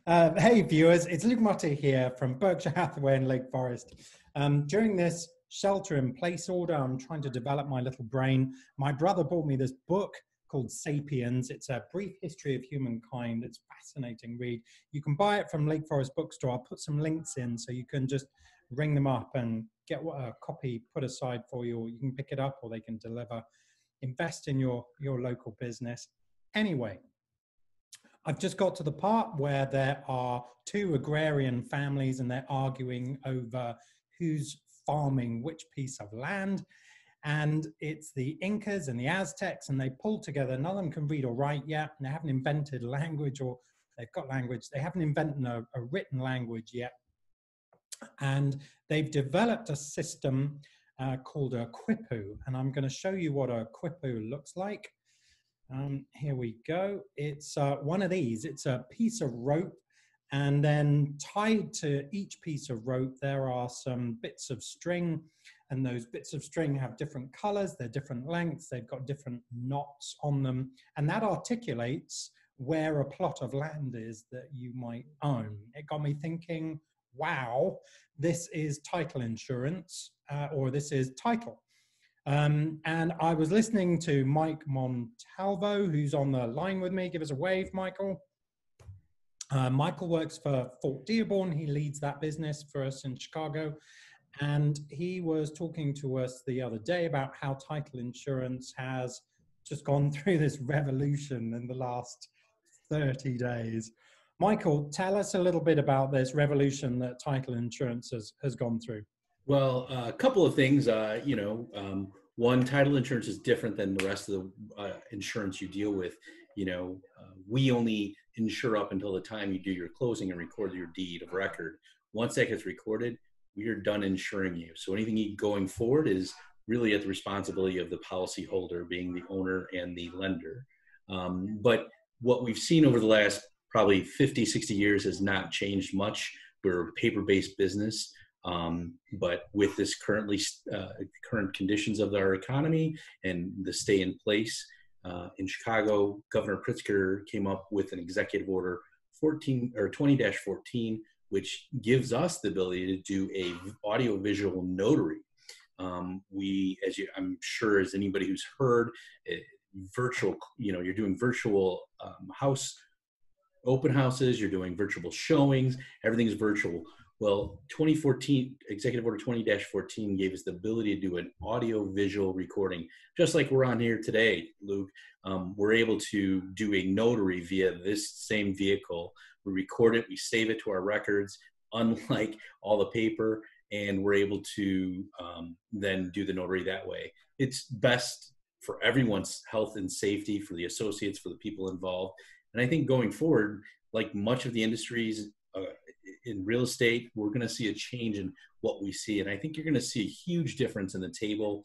Hey viewers, it's Luke Motti here from Berkshire Hathaway in Lake Forest. During this shelter-in-place order, I'm trying to develop my little brain. My brother bought me this book called Sapiens. It's a brief history of humankind. It's a fascinating read. You can buy it from Lake Forest Bookstore. I'll put some links in so you can just ring them up and get a copy put aside for you, or you can pick it up or they can deliver. Invest in your local business. Anyway, I've just got to the part where there are two agrarian families and they're arguing over who's farming which piece of land. And it's the Incas and the Aztecs, and they pull together. None of them can read or write yet. And they haven't invented language, or they've got language. They haven't invented a written language yet. And they've developed a system called a Quipu. And I'm going to show you what a Quipu looks like. Here we go. It's one of these. It's a piece of rope, and then tied to each piece of rope there are some bits of string, and those bits of string have different colors, they're different lengths, they've got different knots on them, and that articulates where a plot of land is that you might own. It got me thinking, wow, this is title insurance, or this is title. And I was listening to Mike Montalvo, who's on the line with me. Give us a wave, Michael. Michael works for Fort Dearborn. He leads that business for us in Chicago. And he was talking to us the other day about how title insurance has just gone through this revolution in the last 30 days. Michael, tell us a little bit about this revolution that title insurance has gone through. Well, a couple of things, one, title insurance is different than the rest of the insurance you deal with. We only insure up until the time you do your closing and record your deed of record. Once that gets recorded, we are done insuring you. So anything going forward is really at the responsibility of the policyholder, being the owner and the lender. But what we've seen over the last probably 50, 60 years has not changed much. We're a paper-based business. But with this current conditions of our economy and the stay in place in Chicago, Governor Pritzker came up with an executive order 20-14, which gives us the ability to do a audio-visual notary. I'm sure as anybody who's heard, virtual, you're doing virtual open houses, you're doing virtual showings, everything's virtual. Well, 2014, Executive Order 20-14 gave us the ability to do an audio-visual recording. Just like we're on here today, Luke, we're able to do a notary via this same vehicle. We record it, we save it to our records, unlike all the paper, and we're able to then do the notary that way. It's best for everyone's health and safety, for the associates, for the people involved. And I think going forward, like much of the industries, in real estate, we're going to see a change in what we see. And I think you're going to see a huge difference in the table,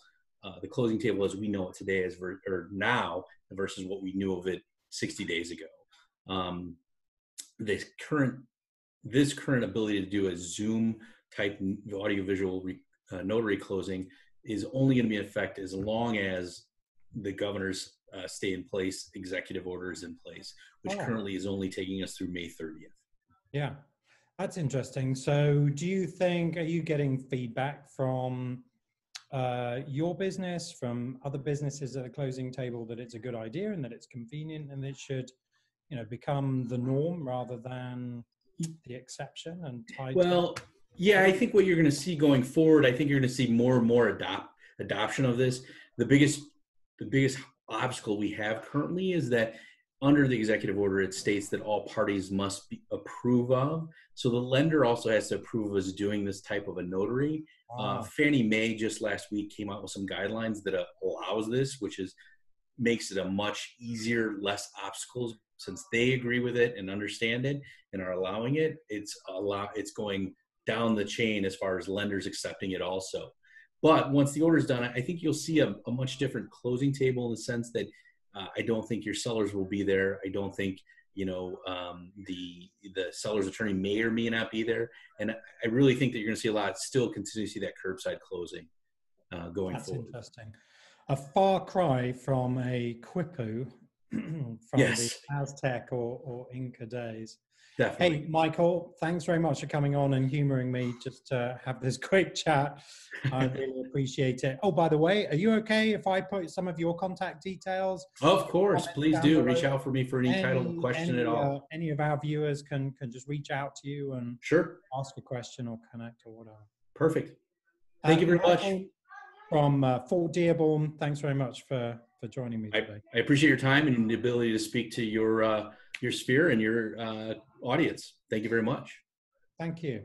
the closing table as we know it today or now versus what we knew of it 60 days ago. This current ability to do a Zoom type audiovisual notary closing is only going to be in effect as long as the governor's stay in place, executive order is in place, which currently is only taking us through May 30th. Yeah. That's interesting. So do you think, are you getting feedback from your business, from other businesses at the closing table, that it's a good idea and that it's convenient and it should, become the norm rather than the exception and tied? Well, yeah, I think what you're going to see going forward, I think you're going to see more and more adoption of this. The biggest obstacle we have currently is that under the executive order, it states that all parties must approve of. So the lender also has to approve of us doing this type of a notary. Fannie Mae just last week came out with some guidelines that allows this, which makes it a much easier, less obstacles. Since they agree with it and understand it and are allowing it, it's going down the chain as far as lenders accepting it also. But once the order is done, I think you'll see a much different closing table in the sense that I don't think your sellers will be there. I don't think, the seller's attorney may or may not be there. And I really think that you're going to see continue to see that curbside closing going forward. That's interesting. A far cry from a Quipu from yes. the Aztec or Inca days. Definitely. Hey, Michael, thanks very much for coming on and humoring me just to have this quick chat. I really appreciate it. Oh, by the way, are you okay if I put some of your contact details? Of course, please Down do below? reach out for me for any title question at all. Any of our viewers can just reach out to you and Sure. ask a question or connect or whatever. Perfect. Thank you very much. From Fort Dearborn, thanks very much for joining me today. I appreciate your time and the ability to speak to your sphere and your audience. Thank you very much. Thank you.